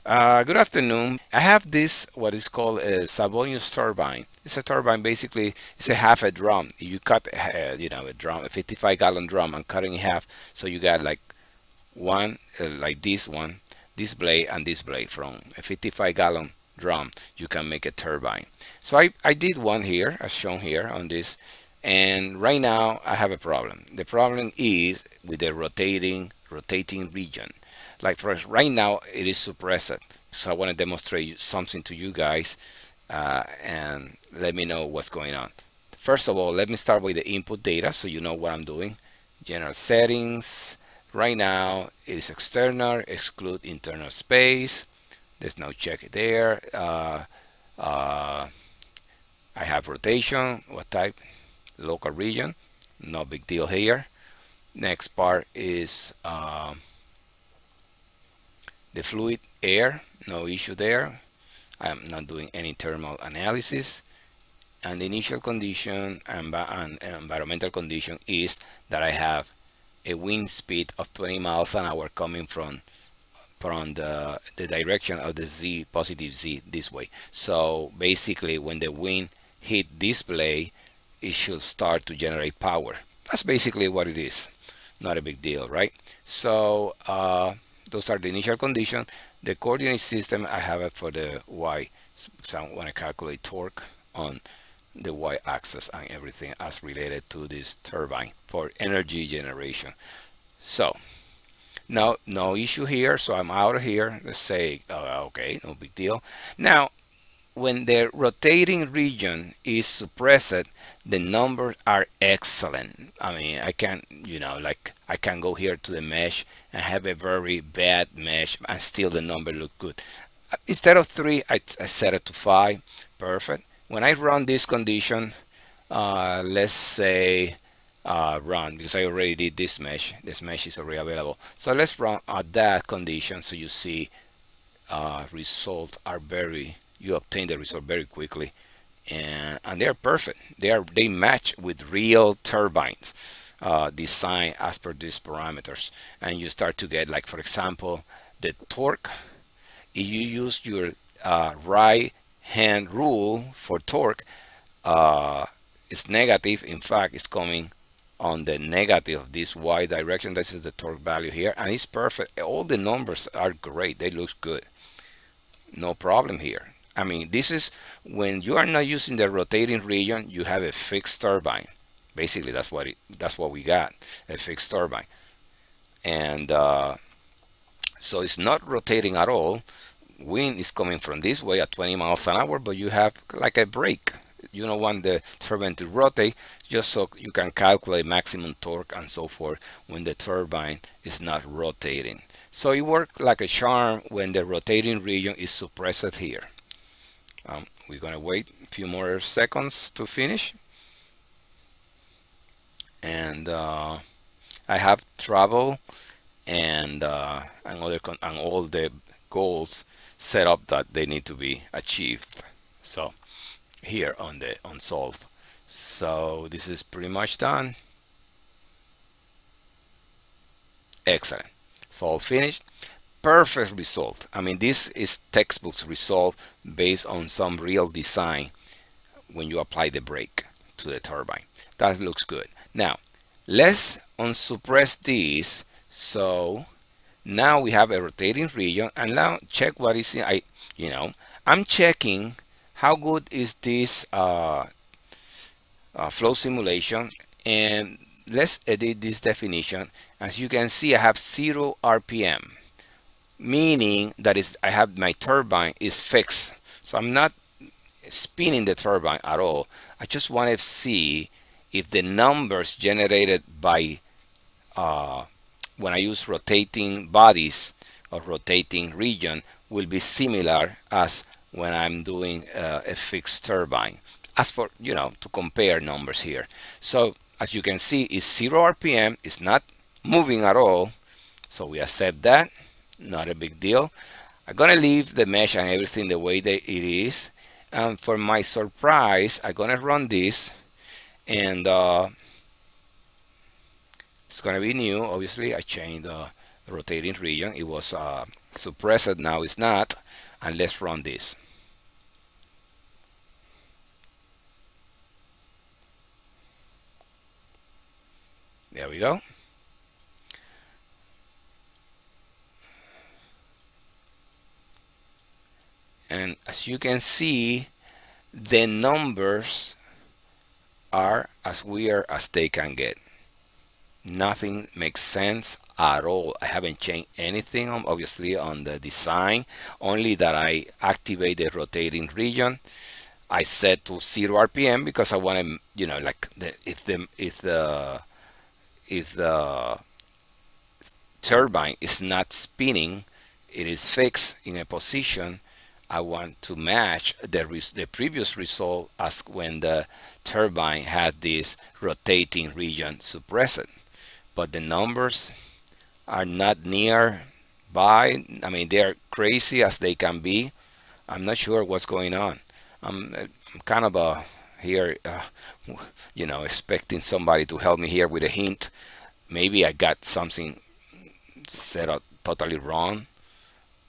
Good afternoon. I have this what is called a Savonious turbine. It's a turbine. Basically, it's a half a drum. You cut, a drum, a 55-gallon drum, and cut it in half. So you got like one, like this one, this blade, and this blade. From a 55-gallon drum, you can make a turbine. So I did one here, as shown here on this. And right now, I have a problem. The problem is with the rotating region. Like for right now, it is suppressed. So I want to demonstrate something to you guys and let me know what's going on. First of all, let me start with the input data so you know what I'm doing. General settings. Right now, it is external, exclude internal space. There's no check there. Uh, I have rotation. What type? Local region. No big deal here. Next part is the fluid air, no issue there. I am not doing any thermal analysis. And the initial condition and environmental condition is that I have a wind speed of 20 miles an hour coming from the direction of the Z, positive Z, this way. So basically, when the wind hit this blade, it should start to generate power. That's basically what it is. Not a big deal, right? So those are the initial conditions. The coordinate system, I have it for the Y. So I want to calculate torque on the y-axis and everything as related to this turbine for energy generation. So now no issue here, so I'm out of here. Let's say okay, no big deal. Now when the rotating region is suppressed, the numbers are excellent. I mean, I can, like I can go here to the mesh and have a very bad mesh and still the number look good. Instead of 3, I set it to 5. Perfect. When I run this condition, let's say run, because I already did this mesh. This mesh is already available. So let's run at that condition so you see results are you obtain the result very quickly, and they're perfect. They match with real turbines designed as per these parameters, and you start to get, like, for example, the torque. If you use your right hand rule for torque, it's negative. In fact, it's coming on the negative of this y direction. This is the torque value here, and it's perfect. All the numbers are great. They look good. No problem here. I mean, this is when you are not using the rotating region, you have a fixed turbine. Basically, that's what we got, a fixed turbine. And so it's not rotating at all. Wind is coming from this way at 20 miles an hour, but you have like a brake. You don't want the turbine to rotate, just so you can calculate maximum torque and so forth when the turbine is not rotating. So it works like a charm when the rotating region is suppressed here. We're going to wait a few more seconds to finish. And I have travel and all the goals set up that they need to be achieved. So here on solve. So this is pretty much done. Excellent. Solve finished. Perfect result. I mean, this is textbook's result based on some real design when you apply the brake to the turbine. That looks good. Now, let's unsuppress this. So now we have a rotating region, and now check what is in, I'm checking how good is this flow simulation, and let's edit this definition. As you can see, I have 0 RPM, meaning that is I have my turbine is fixed, so I'm not spinning the turbine at all. I just want to see if the numbers generated by when I use rotating bodies or rotating region will be similar as when I'm doing a fixed turbine. As for, to compare numbers here. So as you can see, it's 0 RPM, it's not moving at all. So we accept that, not a big deal. I'm gonna leave the mesh and everything the way that it is. And for my surprise, I'm gonna run this, and it's gonna be new. Obviously, I changed the rotating region. It was suppressed, now it's not. And let's run this. There we go. And as you can see, the numbers are as weird as they can get. Nothing makes sense at all. I haven't changed anything obviously on the design, only that I activate the rotating region. I set to 0 RPM because I want to, like if the turbine is not spinning, it is fixed in a position. I want to match the previous result as when the turbine had this rotating region suppressed. But the numbers are not nearby. I mean, they're crazy as they can be. I'm not sure what's going on. I'm kind of here, expecting somebody to help me here with a hint. Maybe I got something set up totally wrong,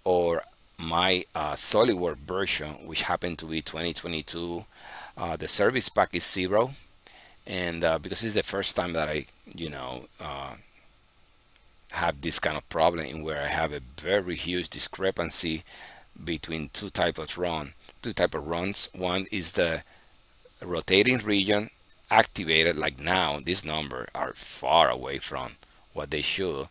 or my SolidWorks version, which happened to be 2022, the service pack is 0, and because it's the first time that I, have this kind of problem in where I have a very huge discrepancy between two type of runs. One is the rotating region activated, like now these numbers are far away from what they should,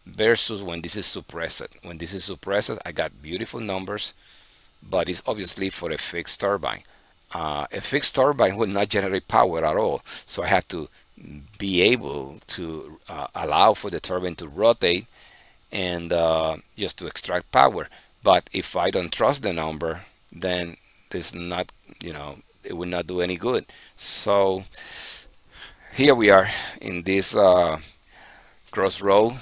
versus when this is suppressed. When this is suppressed, I got beautiful numbers, but it's obviously for a fixed turbine. A fixed turbine will not generate power at all, so I have to be able to allow for the turbine to rotate and just to extract power. But if I don't trust the number, then it's not, it will not do any good. So here we are in this crossroad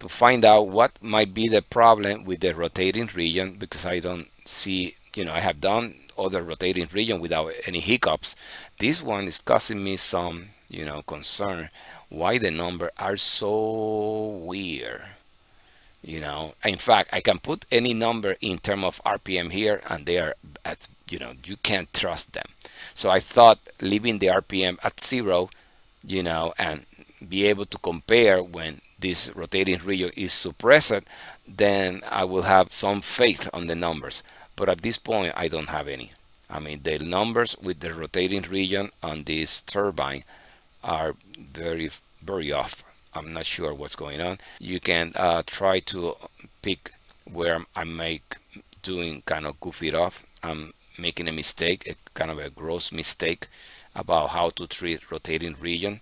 to find out what might be the problem with the rotating region, because I don't see, I have done other rotating region without any hiccups. This one is causing me some, concern. Why the number are so weird? In fact, I can put any number in terms of RPM here, and they are at, you can't trust them. So I thought leaving the RPM at 0, and be able to compare when this rotating region is suppressed, then I will have some faith on the numbers. But at this point, I don't have any. I mean, the numbers with the rotating region on this turbine are very, very off. I'm not sure what's going on. You can try to pick where I make doing kind of goofy it off. I'm making a mistake, a kind of a gross mistake about how to treat rotating region.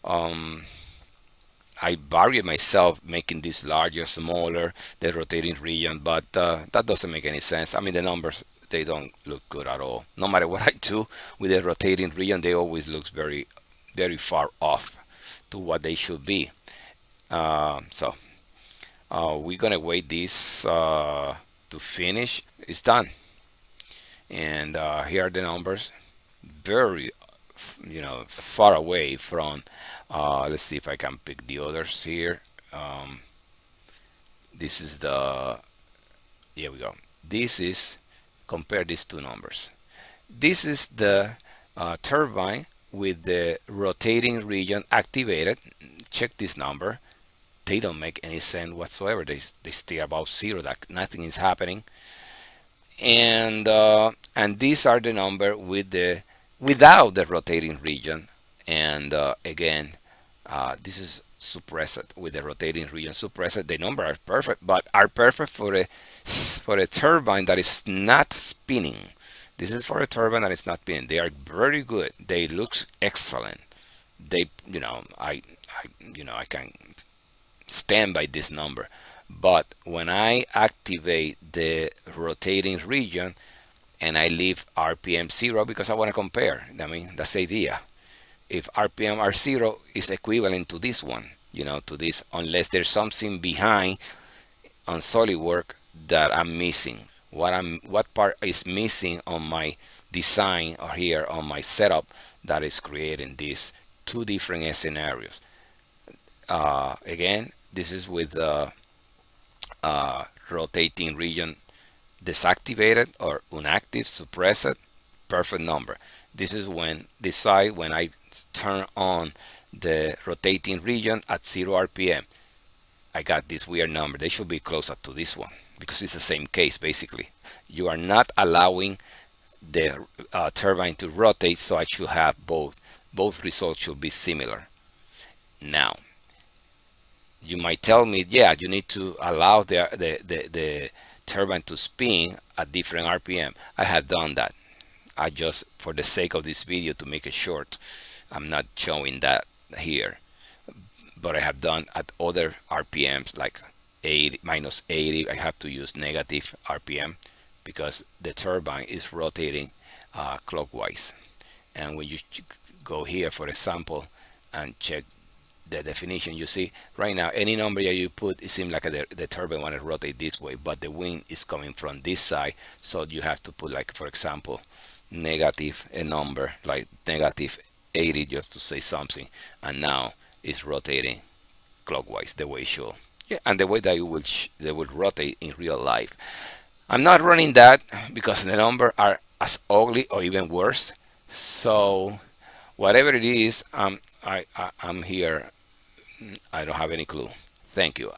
Um, I vary myself making this larger, smaller, the rotating region, but that doesn't make any sense. I mean, the numbers, they don't look good at all. No matter what I do with the rotating region, they always looks very, very far off to what they should be. So we're gonna wait this to finish. It's done, and here are the numbers. Very, far away from. Let's see if I can pick the others here. Um, this is the. Here we go. This is compare these two numbers. This is the turbine with the rotating region activated. Check this number. They don't make any sense whatsoever. They stay above 0. That nothing is happening. And these are the number with the without the rotating region. And again, this is suppressed with the rotating region suppressed. The number are perfect, but are perfect for a turbine that is not spinning. This is for a turbine that is not spinning. They are very good. They look excellent. They, I can stand by this number. But when I activate the rotating region and I leave RPM 0 because I want to compare, I mean, that's the idea. If RPM are 0 is equivalent to this one, to this, unless there's something behind on SolidWorks that I'm missing. What part is missing on my design or here on my setup that is creating these two different scenarios. Again, this is with rotating region deactivated or inactive, suppressed, perfect number. This is when this side when I turn on the rotating region at 0 RPM. I got this weird number. They should be closer to this one because it's the same case basically. You are not allowing the turbine to rotate, so I should have both. Both results should be similar. Now, you might tell me, yeah, you need to allow the turbine to spin at different RPM. I have done that. I just, for the sake of this video, to make it short, I'm not showing that here. But I have done at other RPMs like 80, minus 80. I have to use negative RPM because the turbine is rotating clockwise. And when you go here, for example, and check the definition, you see right now any number that you put, it seems like the turbine want to rotate this way, but the wind is coming from this side, so you have to put, like, for example, negative a number like negative 80 just to say something, and now it's rotating clockwise the way it should. Yeah, and the way that it will they will rotate in real life. I'm not running that because the numbers are as ugly or even worse. So whatever it is, I'm here. I don't have any clue. Thank you.